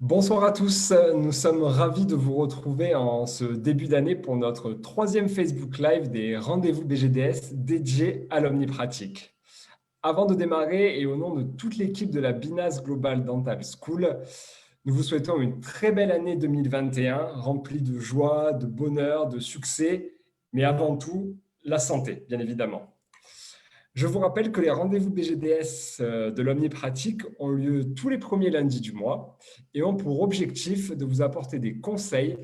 Bonsoir à tous, nous sommes ravis de vous retrouver en ce début d'année pour notre troisième Facebook Live des rendez-vous BGDS dédiés à l'omnipratique. Avant de démarrer et au nom de toute l'équipe de la Binas Global Dental School, nous vous souhaitons une très belle année 2021 remplie de joie, de bonheur, de succès, mais avant tout, la santé, bien évidemment. Je vous rappelle que les rendez-vous BGDS de l'Omnipratique ont lieu tous les premiers lundis du mois et ont pour objectif de vous apporter des conseils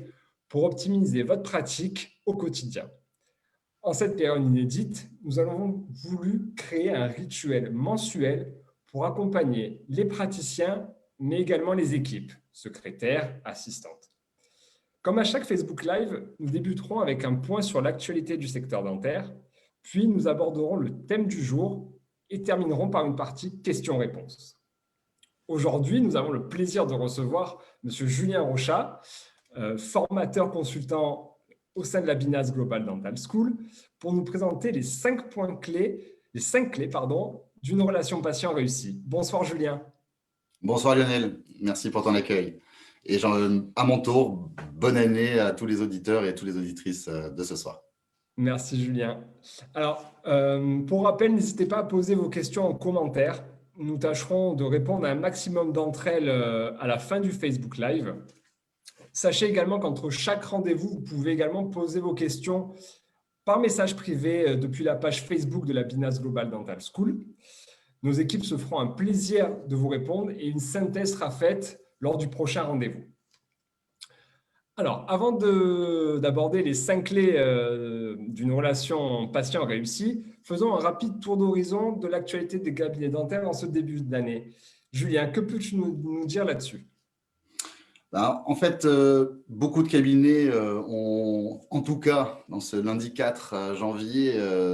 pour optimiser votre pratique au quotidien. En cette période inédite, nous avons voulu créer un rituel mensuel pour accompagner les praticiens, mais également les équipes, secrétaires, assistantes. Comme à chaque Facebook Live, nous débuterons avec un point sur l'actualité du secteur dentaire, puis nous aborderons le thème du jour et terminerons par une partie questions-réponses. Aujourd'hui, nous avons le plaisir de recevoir M. Julien Rochat, formateur consultant au sein de la Binas Global Dental School, pour nous présenter les 5 points clés, les 5 clés, d'une relation patient réussie. Bonsoir Julien. Bonsoir Lionel, merci pour ton accueil. Et à mon tour, bonne année à tous les auditeurs et à toutes les auditrices de ce soir. Merci Julien. Alors, pour rappel, n'hésitez pas à poser vos questions en commentaire. Nous tâcherons de répondre à un maximum d'entre elles à la fin du Facebook Live. Sachez également qu'entre chaque rendez-vous, vous pouvez également poser vos questions par message privé depuis la page Facebook de la Binas Global Dental School. Nos équipes se feront un plaisir de vous répondre et une synthèse sera faite lors du prochain rendez-vous. Alors, avant d'aborder les 5 clés d'une relation patient réussie, faisons un rapide tour d'horizon de l'actualité des cabinets dentaires en ce début d'année. Julien, que peux-tu nous dire là-dessus? En fait, beaucoup de cabinets ont, en tout cas, dans ce lundi 4 janvier,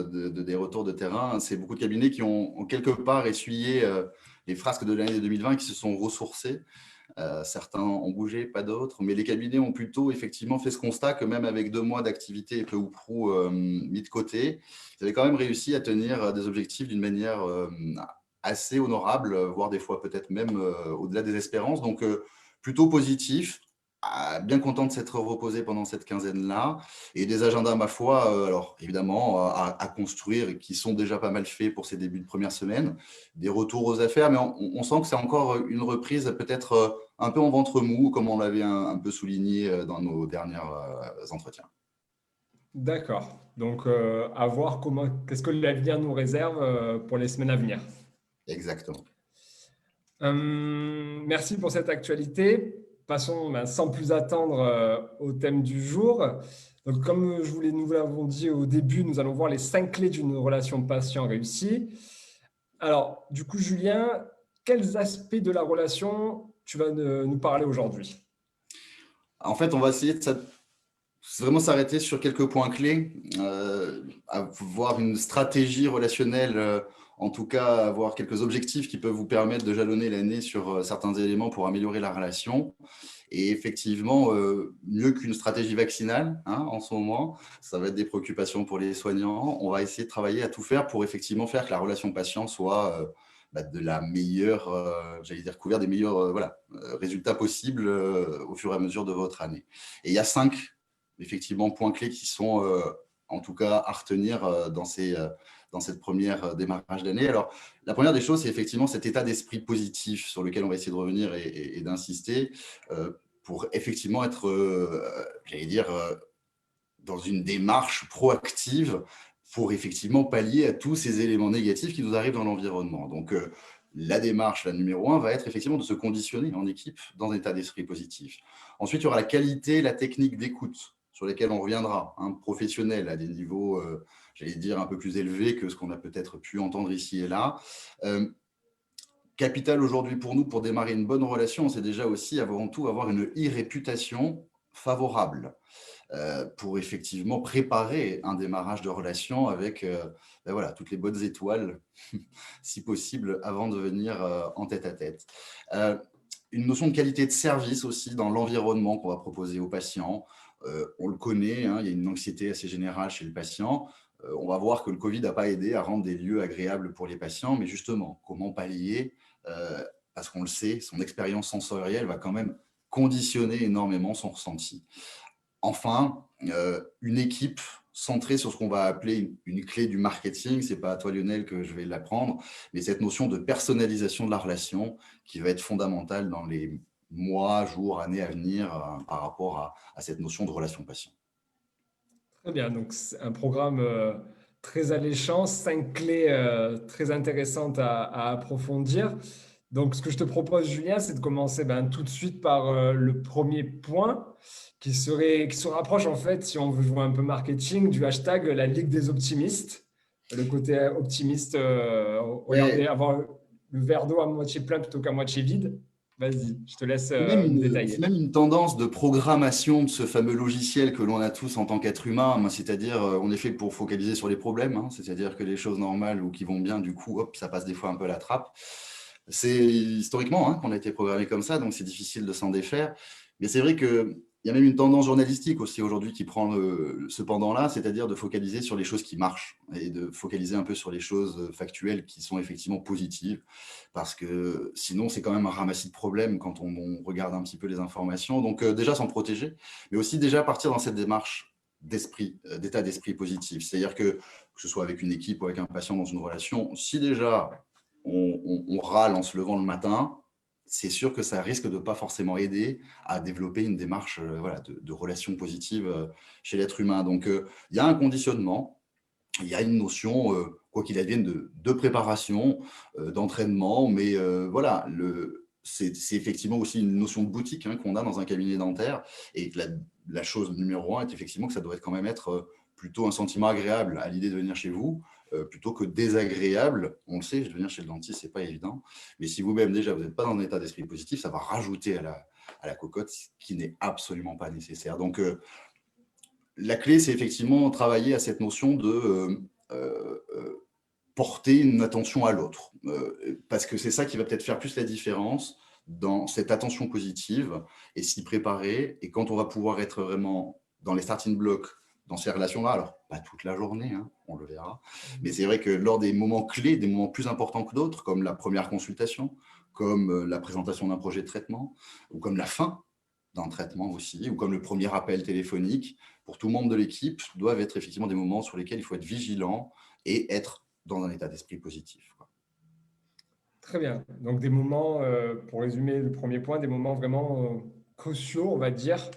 des retours de terrain, c'est beaucoup de cabinets qui ont quelque part essuyé les frasques de l'année 2020 qui se sont ressourcés. Certains ont bougé, pas d'autres, mais les cabinets ont plutôt effectivement fait ce constat que même avec 2 mois d'activité peu ou prou mis de côté, ils avaient quand même réussi à tenir des objectifs d'une manière assez honorable, voire des fois peut-être même au-delà des espérances. Donc, plutôt positif, bien content de s'être reposé pendant cette quinzaine-là, et des agendas, ma foi, alors évidemment, à construire et qui sont déjà pas mal faits pour ces débuts de première semaine, des retours aux affaires, mais on sent que c'est encore une reprise peut-être un peu en ventre mou, comme on l'avait un peu souligné dans nos derniers entretiens. D'accord. Donc, à voir qu'est-ce que l'avenir nous réserve pour les semaines à venir. Exactement. Merci pour cette actualité. Passons sans plus attendre au thème du jour. Donc, comme nous vous l'avons dit au début, nous allons voir les 5 clés d'une relation patient réussie. Alors, du coup, Julien, quels aspects de la relation tu vas nous parler aujourd'hui? En fait, on va essayer de vraiment s'arrêter sur quelques points clés, avoir une stratégie relationnelle, en tout cas avoir quelques objectifs qui peuvent vous permettre de jalonner l'année sur certains éléments pour améliorer la relation. Et effectivement, mieux qu'une stratégie vaccinale en ce moment, ça va être des préoccupations pour les soignants. On va essayer de travailler à tout faire pour effectivement faire que la relation patient soit de la meilleure, j'allais dire couvert des meilleurs résultats possibles au fur et à mesure de votre année. Et il y a 5 effectivement points clés qui sont en tout cas à retenir dans cette première démarrage d'année. Alors, la première des choses, c'est effectivement cet état d'esprit positif sur lequel on va essayer de revenir et d'insister pour effectivement être, j'allais dire, dans une démarche proactive pour effectivement pallier à tous ces éléments négatifs qui nous arrivent dans l'environnement. Donc, la démarche, la numéro 1, va être effectivement de se conditionner en équipe dans un état d'esprit positif. Ensuite, il y aura la qualité, la technique d'écoute sur lesquelles on reviendra, professionnel à des niveaux, j'allais dire, un peu plus élevés que ce qu'on a peut-être pu entendre ici et là. Capital aujourd'hui pour nous, pour démarrer une bonne relation, c'est déjà aussi avant tout avoir une e-réputation favorable pour effectivement préparer un démarrage de relation avec toutes les bonnes étoiles, si possible, avant de venir en tête-à-tête. Une notion de qualité de service aussi dans l'environnement qu'on va proposer aux patients. On le connaît, il y a une anxiété assez générale chez le patient. On va voir que le Covid n'a pas aidé à rendre des lieux agréables pour les patients, mais justement, comment pallier parce qu'on le sait, son expérience sensorielle va quand même conditionner énormément son ressenti. Enfin, une équipe centrée sur ce qu'on va appeler une clé du marketing, ce n'est pas à toi Lionel que je vais l'apprendre, mais cette notion de personnalisation de la relation qui va être fondamentale dans les mois, jours, années à venir par rapport à cette notion de relation patient. Très bien, donc c'est un programme très alléchant, 5 clés très intéressantes à approfondir. Donc ce que je te propose, Julien, c'est de commencer tout de suite par le premier point qui se rapproche en fait, si on veut jouer un peu marketing, du hashtag la Ligue des optimistes. Le côté optimiste, Ouais, regarder, avoir le verre d'eau à moitié plein plutôt qu'à moitié vide. Vas-y, je te laisse c'est détailler. même une tendance de programmation de ce fameux logiciel que l'on a tous en tant qu'être humain, hein, c'est-à-dire on est fait pour focaliser sur les problèmes, hein, c'est-à-dire que les choses normales ou qui vont bien, du coup, hop, ça passe des fois un peu à la trappe. C'est historiquement qu'on a été programmé comme ça, donc c'est difficile de s'en défaire. Mais c'est vrai qu'il y a même une tendance journalistique aussi aujourd'hui qui prend ce pendant-là, c'est-à-dire de focaliser sur les choses qui marchent et de focaliser un peu sur les choses factuelles qui sont effectivement positives, parce que sinon c'est quand même un ramassis de problèmes quand on regarde un petit peu les informations. Donc déjà s'en protéger, mais aussi déjà partir dans cette démarche d'état d'esprit positif. C'est-à-dire que ce soit avec une équipe ou avec un patient dans une relation, si déjà on râle en se levant le matin, c'est sûr que ça risque de ne pas forcément aider à développer une démarche de relations positives chez l'être humain. Donc, il y a un conditionnement, il y a une notion, quoi qu'il advienne, de préparation, d'entraînement, mais voilà, c'est effectivement aussi une notion de boutique qu'on a dans un cabinet dentaire. Et la chose numéro un est effectivement que ça doit quand même être plutôt un sentiment agréable à l'idée de venir chez vous, plutôt que désagréable. On le sait, venir chez le dentiste, c'est pas évident. Mais si vous-même, déjà, vous n'êtes pas dans un état d'esprit positif, ça va rajouter à la cocotte, ce qui n'est absolument pas nécessaire. Donc, la clé, c'est effectivement travailler à cette notion de porter une attention à l'autre. Parce que c'est ça qui va peut-être faire plus la différence dans cette attention positive et s'y préparer. Et quand on va pouvoir être vraiment dans les starting blocks, dans ces relations-là, alors pas toute la journée, on le verra, mais c'est vrai que lors des moments clés, des moments plus importants que d'autres, comme la première consultation, comme la présentation d'un projet de traitement, ou comme la fin d'un traitement aussi, ou comme le premier appel téléphonique, pour tout membre de l'équipe, doivent être effectivement des moments sur lesquels il faut être vigilant et être dans un état d'esprit positif. Très bien. Donc des moments, pour résumer le premier point, des moments vraiment cruciaux, on va dire,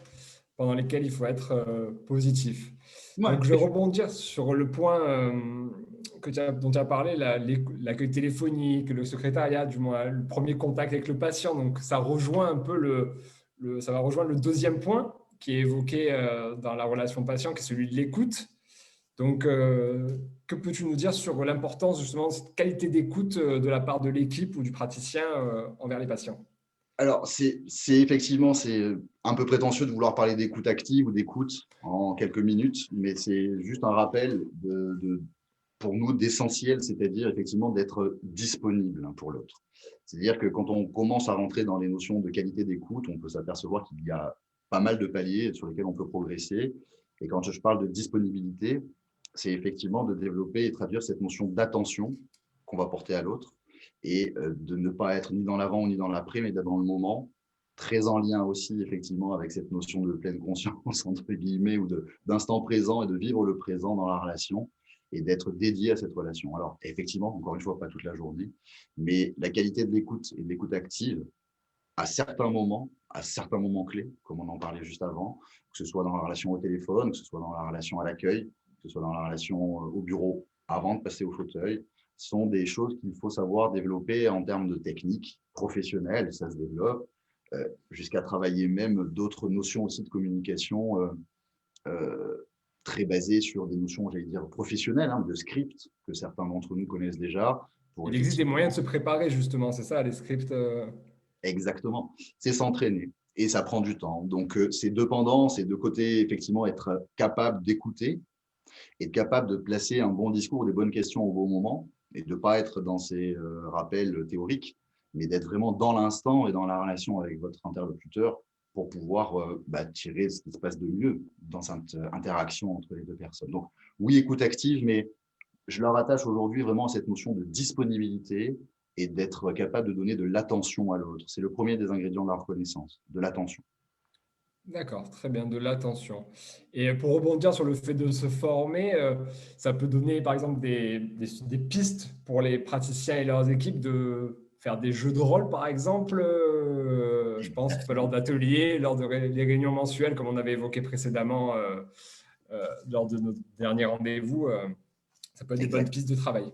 pendant lesquels il faut être positif. Ouais. Donc je vais rebondir sur le point dont tu as parlé, l'accueil téléphonique, le secrétariat, du moins le premier contact avec le patient. Donc ça rejoint un peu ça va rejoindre le deuxième point qui est évoqué dans la relation patient, qui est celui de l'écoute. Donc, que peux-tu nous dire sur l'importance justement de cette qualité d'écoute de la part de l'équipe ou du praticien envers les patients? Alors, c'est effectivement, c'est un peu prétentieux de vouloir parler d'écoute active ou d'écoute en quelques minutes, mais c'est juste un rappel pour nous d'essentiel, c'est-à-dire effectivement d'être disponible pour l'autre. C'est-à-dire que quand on commence à rentrer dans les notions de qualité d'écoute, on peut s'apercevoir qu'il y a pas mal de paliers sur lesquels on peut progresser. Et quand je parle de disponibilité, c'est effectivement de développer et traduire cette notion d'attention qu'on va porter à l'autre et de ne pas être ni dans l'avant ni dans l'après, mais d'être dans le moment, très en lien aussi effectivement avec cette notion de pleine conscience, entre guillemets, ou d'instant présent et de vivre le présent dans la relation et d'être dédié à cette relation. Alors, effectivement, encore une fois, pas toute la journée, mais la qualité de l'écoute et de l'écoute active à certains moments clés, comme on en parlait juste avant, que ce soit dans la relation au téléphone, que ce soit dans la relation à l'accueil, que ce soit dans la relation au bureau avant de passer au fauteuil, sont des choses qu'il faut savoir développer en termes de technique professionnelle, ça se développe, jusqu'à travailler même d'autres notions aussi de communication euh, très basées sur des notions, j'allais dire, professionnelles, de script, que certains d'entre nous connaissent déjà, pour Il existe des moyens de effectivement. se préparer justement, c'est ça, les scripts. Exactement. C'est s'entraîner et ça prend du temps. Donc, c'est deux pendants, c'est de côté, effectivement, être capable d'écouter et capable de placer un bon discours, des bonnes questions au bon moment et de ne pas être dans ces rappels théoriques, mais d'être vraiment dans l'instant et dans la relation avec votre interlocuteur pour pouvoir tirer ce qui se passe de mieux dans cette interaction entre les deux personnes. Donc, oui, écoute active, mais je leur attache aujourd'hui vraiment à cette notion de disponibilité et d'être capable de donner de l'attention à l'autre. C'est le premier des ingrédients de la reconnaissance, de l'attention. D'accord, très bien, de l'attention. Et pour rebondir sur le fait de se former, ça peut donner par exemple des pistes pour les praticiens et leurs équipes de faire des jeux de rôle, par exemple. Je pense que lors Exactement. d'ateliers, lors de les réunions mensuelles, comme on avait évoqué précédemment lors de notre dernier rendez-vous, ça peut être des bonnes Exact. pistes de travail.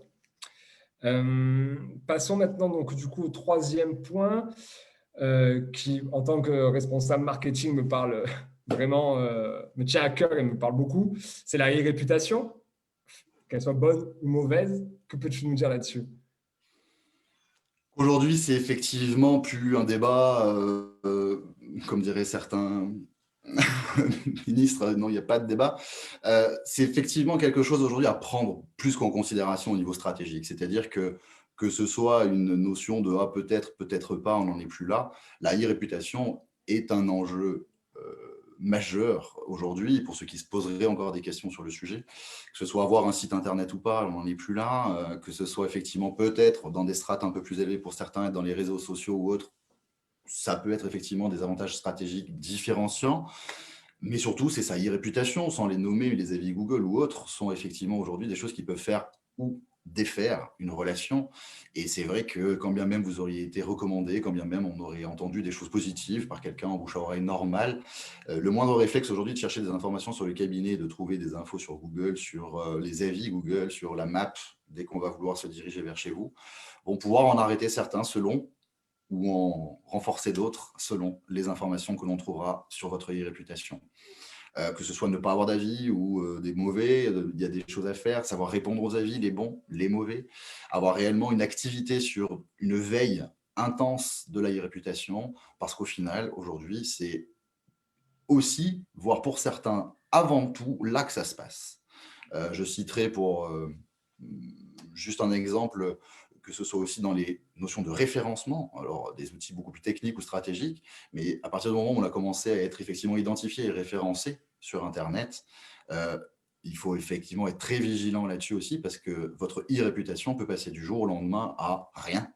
Passons maintenant donc du coup au troisième point qui, en tant que responsable marketing, me parle vraiment, me tient à cœur et me parle beaucoup. C'est la réputation, qu'elle soit bonne ou mauvaise. Que peux-tu nous dire là-dessus? Aujourd'hui, c'est effectivement plus un débat, comme diraient certains ministres, non, il n'y a pas de débat. C'est effectivement quelque chose aujourd'hui à prendre plus qu'en considération au niveau stratégique. C'est-à-dire que ce soit une notion de ah, peut-être, peut-être pas, on n'en est plus là. La e-réputation est un enjeu majeur aujourd'hui pour ceux qui se poseraient encore des questions sur le sujet, que ce soit avoir un site internet ou pas, on n'en est plus là, que ce soit effectivement peut-être dans des strates un peu plus élevées pour certains, dans les réseaux sociaux ou autres, ça peut être effectivement des avantages stratégiques différenciants, mais surtout c'est sa e-réputation, sans les nommer, les avis Google ou autres, sont effectivement aujourd'hui des choses qui peuvent faire ou défaire une relation. Et c'est vrai que quand bien même vous auriez été recommandé, quand bien même on aurait entendu des choses positives par quelqu'un en bouche à oreille normale, le moindre réflexe aujourd'hui de chercher des informations sur le cabinet, de trouver des infos sur Google, sur les avis Google, sur la map, dès qu'on va vouloir se diriger vers chez vous, vont pouvoir en arrêter certains selon ou en renforcer d'autres selon les informations que l'on trouvera sur votre e-réputation. Que ce soit ne pas avoir d'avis ou des mauvais, il y a des choses à faire, savoir répondre aux avis, les bons, les mauvais, avoir réellement une activité sur une veille intense de la e-réputation, parce qu'au final, aujourd'hui, c'est aussi, voire pour certains, avant tout, là que ça se passe. Je citerai pour juste un exemple, que ce soit aussi dans les notions de référencement, alors des outils beaucoup plus techniques ou stratégiques, mais à partir du moment où on a commencé à être effectivement identifié et référencé sur Internet, euh, il faut effectivement être très vigilant là-dessus aussi parce que votre e-réputation peut passer du jour au lendemain à rien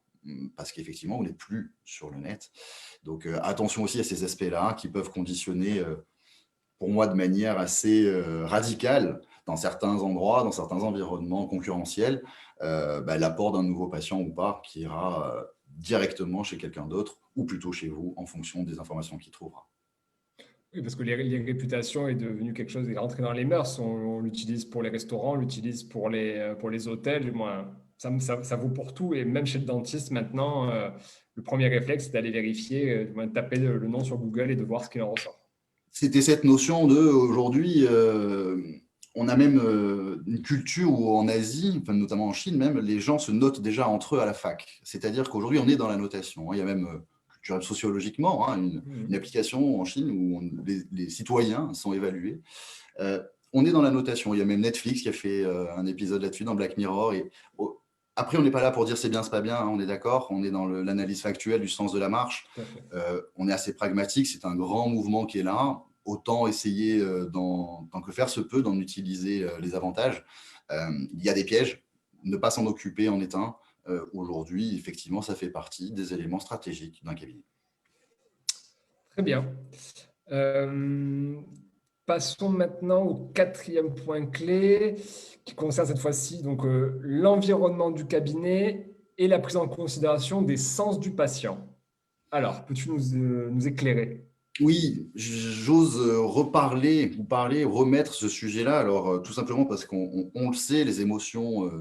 parce qu'effectivement, vous n'êtes plus sur le net. Donc, attention aussi à ces aspects-là qui peuvent conditionner pour moi, de manière assez radicale, dans certains endroits, dans certains environnements concurrentiels, l'apport d'un nouveau patient ou pas qui ira directement chez quelqu'un d'autre ou plutôt chez vous en fonction des informations qu'il trouvera. Oui, parce que les réputations est devenu quelque chose qui est rentré dans les mœurs. On l'utilise pour les restaurants, on l'utilise pour les hôtels. Moi, ça vaut pour tout. Et même chez le dentiste, maintenant, le premier réflexe, c'est d'aller vérifier, du moins de taper le nom sur Google et de voir ce qu'il en ressort. C'était cette notion de, aujourd'hui, on a même une culture où en Asie, enfin, notamment en Chine même, les gens se notent déjà entre eux à la fac. C'est-à-dire qu'aujourd'hui, on est dans la notation. Il y a même, sociologiquement, hein, une Mhm. application en Chine où les citoyens sont évalués. On est dans la notation. Il y a même Netflix qui a fait un épisode là-dessus dans Black Mirror. Et, après, on n'est pas là pour dire c'est bien, c'est pas bien, hein, on est d'accord. On est dans l'analyse factuelle du sens de la marche. Tout à fait. On est assez pragmatique. C'est un grand mouvement qui est là. Autant essayer, tant que faire se peut, d'en utiliser les avantages. Il y a des pièges. Ne pas s'en occuper en est un. Aujourd'hui, effectivement, ça fait partie des éléments stratégiques d'un cabinet. Très bien. Euh, Passons maintenant au quatrième point clé qui concerne cette fois-ci donc l'environnement du cabinet et la prise en considération des sens du patient. Alors, peux-tu nous éclairer? Oui, j'ose reparler, vous parler, remettre ce sujet-là. Alors, tout simplement parce qu'on le sait, les émotions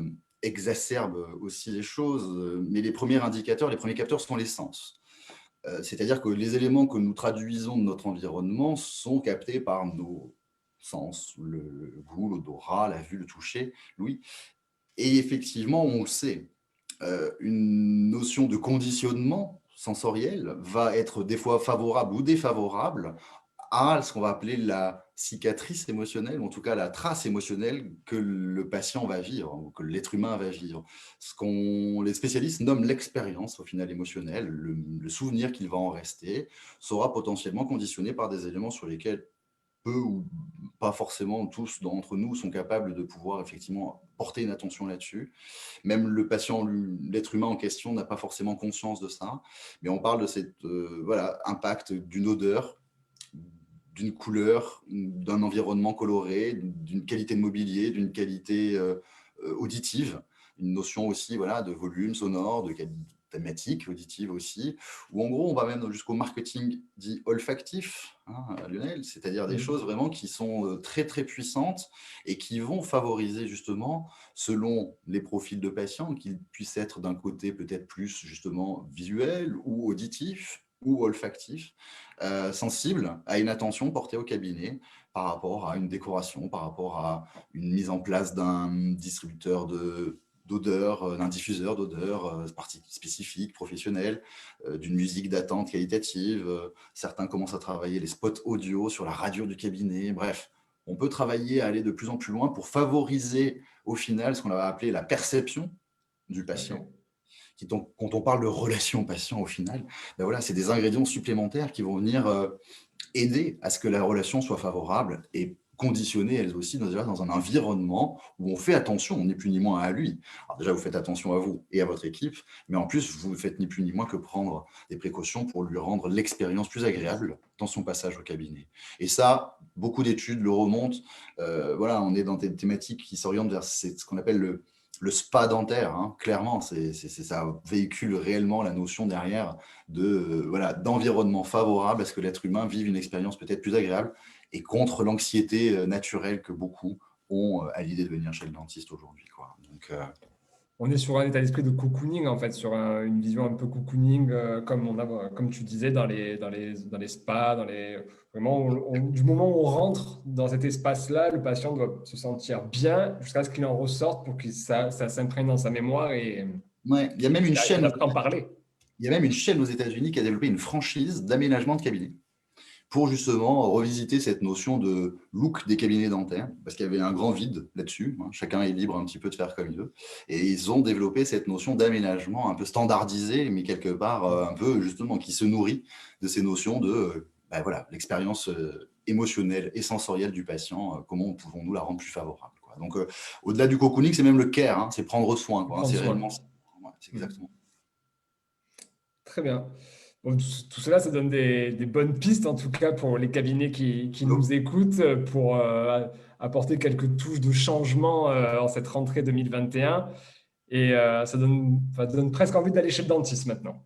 exacerbent aussi les choses, mais les premiers indicateurs, les premiers capteurs sont les sens. C'est-à-dire que les éléments que nous traduisons de notre environnement sont captés par nos sens, le goût, l'odorat, la vue, le toucher, l'ouïe. Et effectivement, on le sait, une notion de conditionnement sensoriel va être des fois favorable ou défavorable à ce qu'on va appeler la cicatrice émotionnelle, ou en tout cas la trace émotionnelle que le patient va vivre, ou que l'être humain va vivre. Ce qu'on les spécialistes nomment l'expérience au final émotionnelle, le souvenir qu'il va en rester, sera potentiellement conditionné par des éléments sur lesquels peu ou pas forcément tous d'entre nous sont capables de pouvoir effectivement porter une attention là-dessus. Même le patient, l'être humain en question n'a pas forcément conscience de ça, mais on parle de cet impact d'une odeur, d'une couleur, d'un environnement coloré, d'une qualité de mobilier, d'une qualité auditive, une notion aussi de volume sonore, de thématique auditive aussi, où en gros on va même jusqu'au marketing dit olfactif, Lionel, c'est-à-dire des choses vraiment qui sont très très puissantes et qui vont favoriser justement, selon les profils de patients, qu'ils puissent être d'un côté peut-être plus justement visuel ou auditif ou olfactif, sensible à une attention portée au cabinet par rapport à une décoration, par rapport à une mise en place d'un distributeur d'odeurs, d'un diffuseur d'odeurs spécifiques, professionnels, d'une musique d'attente qualitative. Certains commencent à travailler les spots audio sur la radio du cabinet. Bref, on peut travailler à aller de plus en plus loin pour favoriser au final ce qu'on va appeler la perception du patient. Quand on parle de relation patient au final, c'est des ingrédients supplémentaires qui vont venir aider à ce que la relation soit favorable et conditionner elles aussi dans un environnement où on fait attention, on n'est plus ni moins à lui. Alors déjà, vous faites attention à vous et à votre équipe, mais en plus, vous ne faites ni plus ni moins que prendre des précautions pour lui rendre l'expérience plus agréable dans son passage au cabinet. Et ça, beaucoup d'études le remontent. On est dans des thématiques qui s'orientent vers ce qu'on appelle le spa dentaire, clairement, ça véhicule réellement la notion derrière d'environnement favorable à ce que l'être humain vive une expérience peut-être plus agréable et contre l'anxiété naturelle que beaucoup ont à l'idée de venir chez le dentiste aujourd'hui. Donc, on est sur un état d'esprit de cocooning, en fait, sur une vision un peu cocooning, comme tu disais, dans les spas, vraiment, du moment où on rentre dans cet espace-là, le patient doit se sentir bien jusqu'à ce qu'il en ressorte pour que ça s'imprègne dans sa mémoire et il y a même une qu'il chaîne. arrive à en parler. Il y a même une chaîne aux États-Unis qui a développé une franchise d'aménagement de cabinet pour justement revisiter cette notion de look des cabinets dentaires, parce qu'il y avait un grand vide là-dessus. Chacun est libre un petit peu de faire comme il veut. Et ils ont développé cette notion d'aménagement un peu standardisé, mais quelque part un peu justement qui se nourrit de ces notions de l'expérience émotionnelle et sensorielle du patient, comment pouvons-nous la rendre plus favorable. Donc, au-delà du cocooning, c'est même le care, c'est prendre soin. C'est réellement ça. C'est exactement. Très bien. Bon, tout cela, ça donne des bonnes pistes, en tout cas, pour les cabinets qui nous écoutent, pour apporter quelques touches de changement en cette rentrée 2021. Et ça donne presque envie d'aller chez le dentiste maintenant.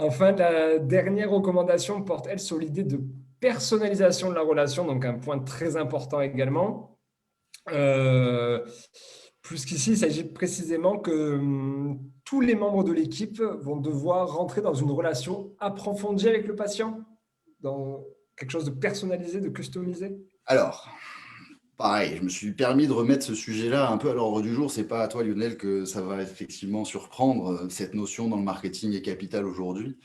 Enfin, la dernière recommandation porte, elle, sur l'idée de personnalisation de la relation, donc un point très important également. Plus qu'ici, il s'agit précisément que tous les membres de l'équipe vont devoir rentrer dans une relation approfondie avec le patient, dans quelque chose de personnalisé, de customisé. Alors, pareil, je me suis permis de remettre ce sujet-là un peu à l'ordre du jour. C'est pas à toi, Lionel, que ça va effectivement surprendre. Cette notion dans le marketing est capitale aujourd'hui.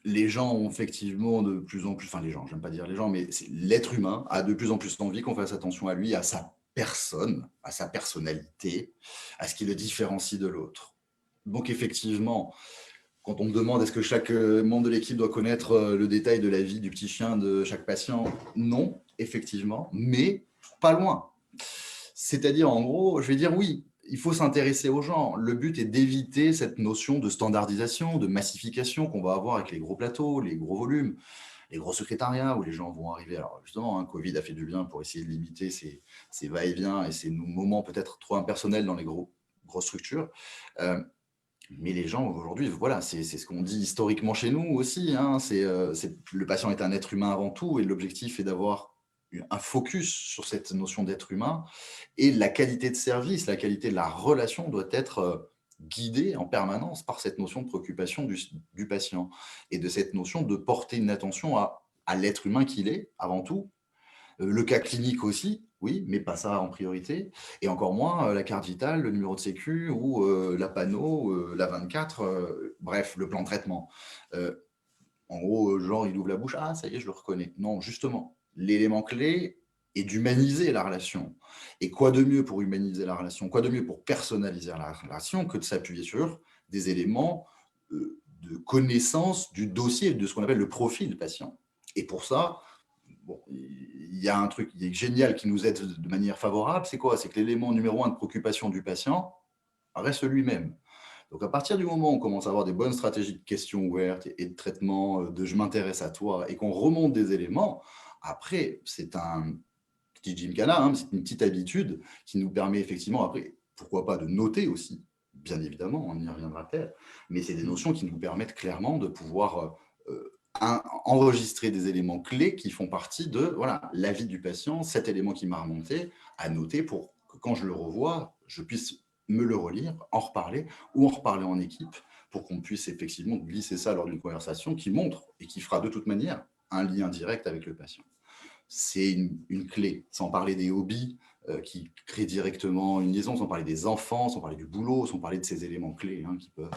Les gens ont effectivement de plus en plus, enfin les gens, j'aime pas dire les gens, mais l'être humain a de plus en plus envie qu'on fasse attention à lui, à sa personne, à sa personnalité, à ce qui le différencie de l'autre. Donc effectivement, quand on me demande est-ce que chaque membre de l'équipe doit connaître le détail de la vie du petit chien de chaque patient, non, effectivement, mais pas loin. C'est-à-dire, en gros, je vais dire oui, il faut s'intéresser aux gens. Le but est d'éviter cette notion de standardisation, de massification qu'on va avoir avec les gros plateaux, les gros volumes, les gros secrétariats où les gens vont arriver. Alors justement, Covid a fait du bien pour essayer de limiter ces va-et-vient et ces moments peut-être trop impersonnels dans les grosses structures. Mais les gens aujourd'hui, c'est ce qu'on dit historiquement chez nous aussi. Le patient est un être humain avant tout et l'objectif est d'avoir un focus sur cette notion d'être humain et la qualité de service, la qualité de la relation doit être guidée en permanence par cette notion de préoccupation du patient et de cette notion de porter une attention à l'être humain qu'il est avant tout. Le cas clinique aussi, oui, mais pas ça en priorité. Et encore moins la carte vitale, le numéro de sécu ou la panneau, la 24, bref, le plan de traitement. En gros, genre, il ouvre la bouche, ah, ça y est, je le reconnais. Non, justement, l'élément clé est d'humaniser la relation. Et quoi de mieux pour humaniser la relation, quoi de mieux pour personnaliser la relation que de s'appuyer sur des éléments de connaissance du dossier, de ce qu'on appelle le profil patient. Et pour ça, il il y a un truc qui est génial qui nous aide de manière favorable, c'est quoi? C'est que l'élément numéro 1 de préoccupation du patient reste lui-même. Donc, à partir du moment où on commence à avoir des bonnes stratégies de questions ouvertes et de traitement, de je m'intéresse à toi, et qu'on remonte des éléments, après, c'est un petit gymkhana, hein, c'est une petite habitude qui nous permet effectivement, après, pourquoi pas de noter aussi, bien évidemment, on y reviendra peut-être, mais c'est des notions qui nous permettent clairement de pouvoir enregistrer des éléments clés qui font partie de voilà, l'avis du patient, cet élément qui m'a remonté, à noter pour que quand je le revois, je puisse me le relire, en reparler ou en reparler en équipe pour qu'on puisse effectivement glisser ça lors d'une conversation qui montre et qui fera de toute manière un lien direct avec le patient. C'est une clé, sans parler des hobbies qui créent directement une liaison, sans parler des enfants, sans parler du boulot, sans parler de ces éléments clés qui peuvent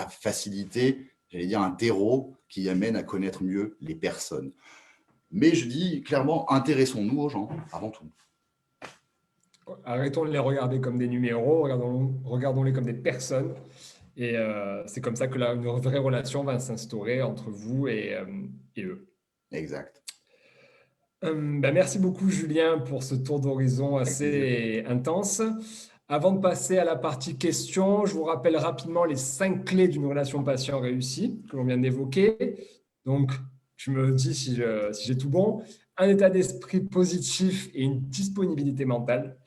faciliter, j'allais dire, un terreau qui amène à connaître mieux les personnes. Mais je dis clairement, intéressons-nous aux gens avant tout. Arrêtons de les regarder comme des numéros, regardons-les comme des personnes. Et c'est comme ça que une vraie relation va s'instaurer entre vous et eux. Exact. Merci beaucoup, Julien, pour ce tour d'horizon assez intense. Avant de passer à la partie questions, je vous rappelle rapidement les 5 clés d'une relation patient réussie que l'on vient d'évoquer. Donc, tu me dis si j'ai tout bon. Un état d'esprit positif et une disponibilité mentale.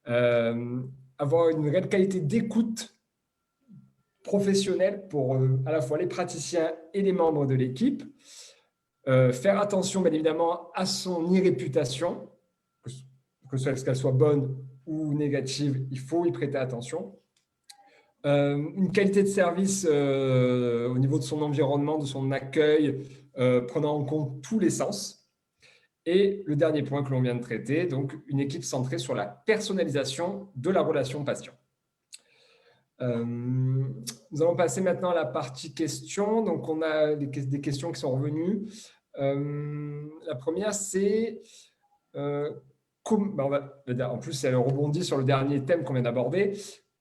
Avoir une réelle qualité d'écoute professionnelle pour à la fois les praticiens et les membres de l'équipe. Faire attention, bien évidemment, à son e-réputation, qu'elle soit bonne ou négative, il faut y prêter attention. Une qualité de service au niveau de son environnement, de son accueil, prenant en compte tous les sens. Et le dernier point que l'on vient de traiter, donc une équipe centrée sur la personnalisation de la relation patient. Nous allons passer maintenant à la partie questions. Donc, on a des questions qui sont revenues. La première, c'est en plus, elle rebondit sur le dernier thème qu'on vient d'aborder.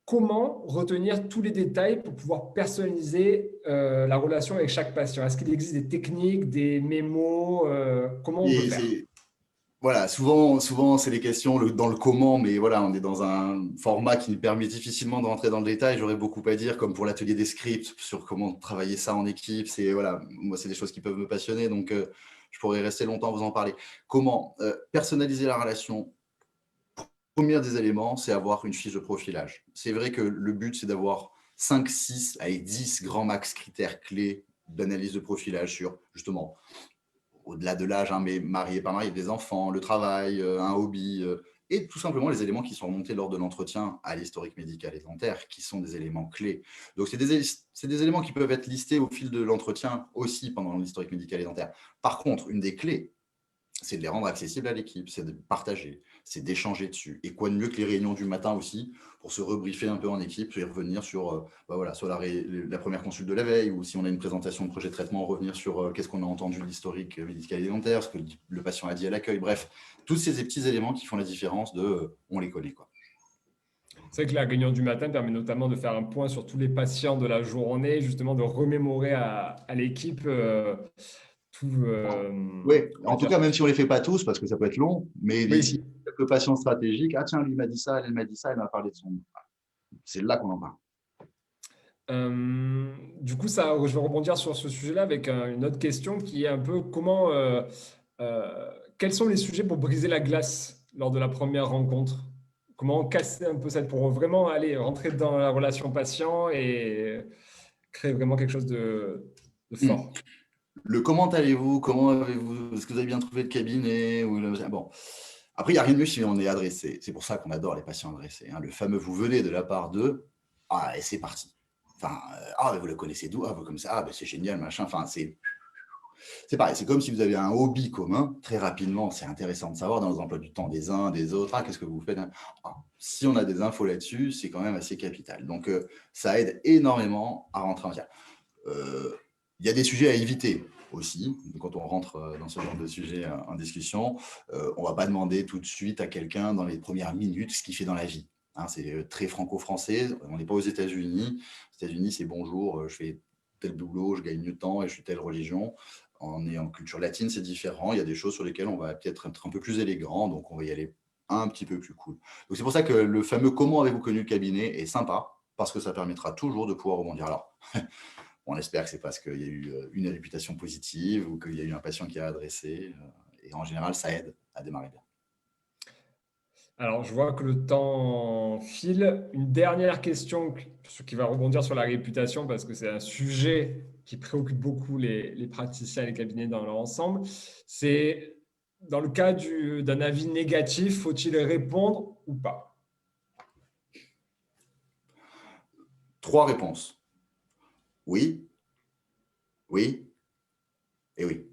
Comment retenir tous les détails pour pouvoir personnaliser la relation avec chaque patient? Est-ce qu'il existe des techniques, des mémos? Comment on peut faire? Voilà, souvent c'est des questions dans le comment, mais voilà, on est dans un format qui nous permet difficilement de rentrer dans le détail. J'aurais beaucoup à dire, comme pour l'atelier des scripts, sur comment travailler ça en équipe. Voilà, moi, c'est des choses qui peuvent me passionner, donc je pourrais rester longtemps à vous en parler. Comment personnaliser la relation? Premier des éléments, c'est avoir une fiche de profilage. C'est vrai que le but, c'est d'avoir 5, 6, allez, 10 grands max critères clés d'analyse de profilage sur, justement, au-delà de l'âge, mais marié, pas marié, des enfants, le travail, un hobby, et tout simplement les éléments qui sont remontés lors de l'entretien à l'historique médical et dentaire, qui sont des éléments clés. Donc, c'est des éléments qui peuvent être listés au fil de l'entretien aussi pendant l'historique médical et dentaire. Par contre, une des clés, c'est de les rendre accessibles à l'équipe, c'est de partager, c'est d'échanger dessus. Et quoi de mieux que les réunions du matin aussi, pour se rebriefer un peu en équipe et revenir sur, sur la première consulte de la veille, ou si on a une présentation de projet de traitement, revenir sur qu'est-ce qu'on a entendu de l'historique médical et dentaire, ce que le patient a dit à l'accueil. Bref, tous ces petits éléments qui font la différence on les connaît, quoi. C'est vrai que la réunion du matin permet notamment de faire un point sur tous les patients de la journée, justement de remémorer à l'équipe oui, en tout cas, même si on ne les fait pas tous, parce que ça peut être long, mais ici, oui. quelques patients stratégiques, ah tiens, lui m'a dit ça, elle m'a dit ça, elle m'a parlé de son... C'est là qu'on en parle. Du coup, je vais rebondir sur ce sujet-là avec une autre question qui est un peu quels sont les sujets pour briser la glace lors de la première rencontre? Comment casser un peu ça pour vraiment aller rentrer dans la relation patient et créer vraiment quelque chose de fort? Le comment allez-vous? Comment avez-vous? Est-ce que vous avez bien trouvé le cabinet? Bon. Après, il n'y a rien de mieux si on est adressé. C'est pour ça qu'on adore les patients adressés. Le fameux vous venez de la part d'eux. Ah, et c'est parti. Enfin, vous le connaissez d'où? Ah, vous comme ça. Ah, c'est génial, machin. Enfin, c'est pareil. C'est comme si vous avez un hobby commun. Très rapidement, c'est intéressant de savoir dans les emplois du temps des uns, des autres. Ah, qu'est-ce que vous faites? Si on a des infos là-dessus, c'est quand même assez capital. Donc, ça aide énormément à rentrer en matière. Il y a des sujets à éviter aussi, quand on rentre dans ce genre de sujet en discussion. On ne va pas demander tout de suite à quelqu'un dans les premières minutes ce qu'il fait dans la vie. C'est très franco-français, on n'est pas aux États-Unis. Aux États-Unis, c'est bonjour, je fais tel boulot, je gagne du temps et je suis telle religion. en ayant culture latine, c'est différent. Il y a des choses sur lesquelles on va peut-être être un peu plus élégant, donc on va y aller un petit peu plus cool. Donc c'est pour ça que le fameux « Comment avez-vous connu le cabinet » est sympa, parce que ça permettra toujours de pouvoir rebondir. Alors, on espère que c'est parce qu'il y a eu une réputation positive ou qu'il y a eu un patient qui a adressé. Et en général, ça aide à démarrer bien. Alors, je vois que le temps file. Une dernière question qui va rebondir sur la réputation parce que c'est un sujet qui préoccupe beaucoup les praticiens et les cabinets dans leur ensemble. C'est dans le cas d'un avis négatif, faut-il répondre ou pas? 3 réponses. Oui, oui et oui.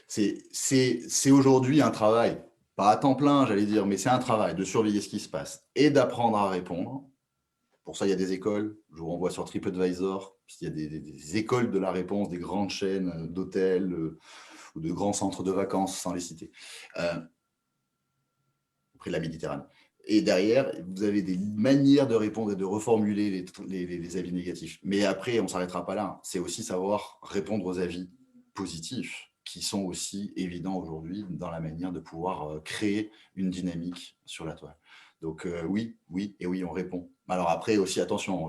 C'est aujourd'hui un travail, pas à temps plein, j'allais dire, mais c'est un travail de surveiller ce qui se passe et d'apprendre à répondre. Pour ça, il y a des écoles. Je vous renvoie sur TripAdvisor. Il y a des écoles de la réponse, des grandes chaînes d'hôtels ou de grands centres de vacances, sans les citer, près de la Méditerranée. Et derrière, vous avez des manières de répondre et de reformuler les avis négatifs. Mais après, on ne s'arrêtera pas là. C'est aussi savoir répondre aux avis positifs qui sont aussi évidents aujourd'hui dans la manière de pouvoir créer une dynamique sur la toile. Donc oui, oui et oui, on répond. Alors après aussi, attention, on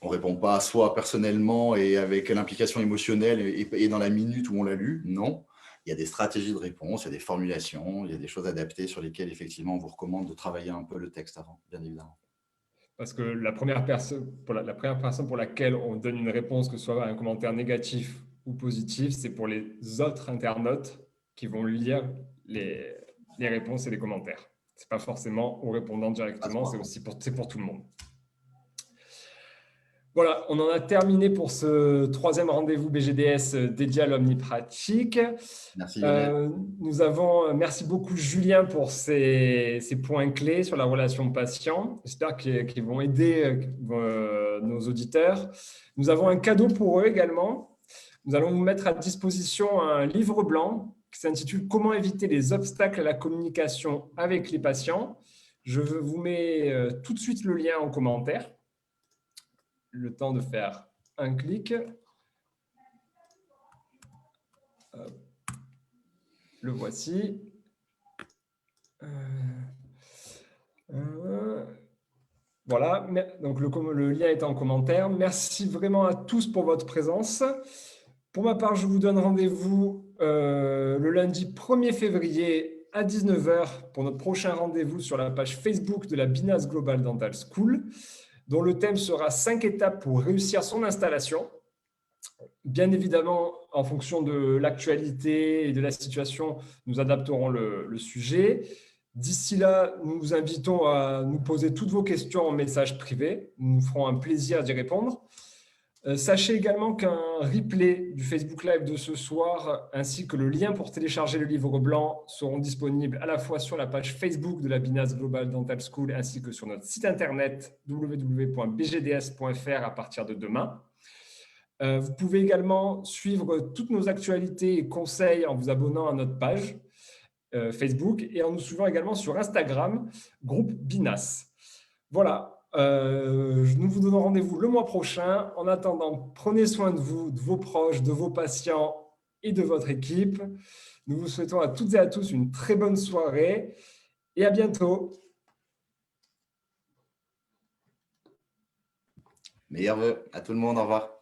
répond pas soit personnellement et avec l'implication émotionnelle et dans la minute où on l'a lu, non. Il y a des stratégies de réponse, il y a des formulations, il y a des choses adaptées sur lesquelles effectivement on vous recommande de travailler un peu le texte avant, bien évidemment. Parce que la première personne pour laquelle on donne une réponse, que ce soit un commentaire négatif ou positif, c'est pour les autres internautes qui vont lire les réponses et les commentaires. Ce n'est pas forcément aux répondants directement, c'est pour tout le monde. Voilà, on en a terminé pour ce 3e rendez-vous BGDS dédié à l'omnipratique. Merci Lionel. Merci beaucoup Julien pour ces points clés sur la relation patient. J'espère qu'ils vont aider nos auditeurs. Nous avons un cadeau pour eux également. Nous allons vous mettre à disposition un livre blanc qui s'intitule « Comment éviter les obstacles à la communication avec les patients ». Je vous mets tout de suite le lien en commentaire. Le temps de faire un clic. Le voici. Voilà, donc le lien est en commentaire. Merci vraiment à tous pour votre présence. Pour ma part, je vous donne rendez-vous le lundi 1er février à 19 h pour notre prochain rendez-vous sur la page Facebook de la Binas Global Dental School, dont le thème sera 5 étapes pour réussir son installation. Bien évidemment, en fonction de l'actualité et de la situation, nous adapterons le sujet. D'ici là, nous vous invitons à nous poser toutes vos questions en message privé. Nous nous ferons un plaisir d'y répondre. Sachez également qu'un replay du Facebook Live de ce soir ainsi que le lien pour télécharger le livre blanc seront disponibles à la fois sur la page Facebook de la Binas Global Dental School ainsi que sur notre site internet www.bgds.fr à partir de demain. Vous pouvez également suivre toutes nos actualités et conseils en vous abonnant à notre page Facebook et en nous suivant également sur Instagram, groupe Binas. Voilà. Nous vous donnons rendez-vous le mois prochain. En attendant, prenez soin de vous, de vos proches, de vos patients et de votre équipe. Nous vous souhaitons à toutes et à tous une très bonne soirée et à bientôt. Meilleurs vœux à tout le monde. Au revoir.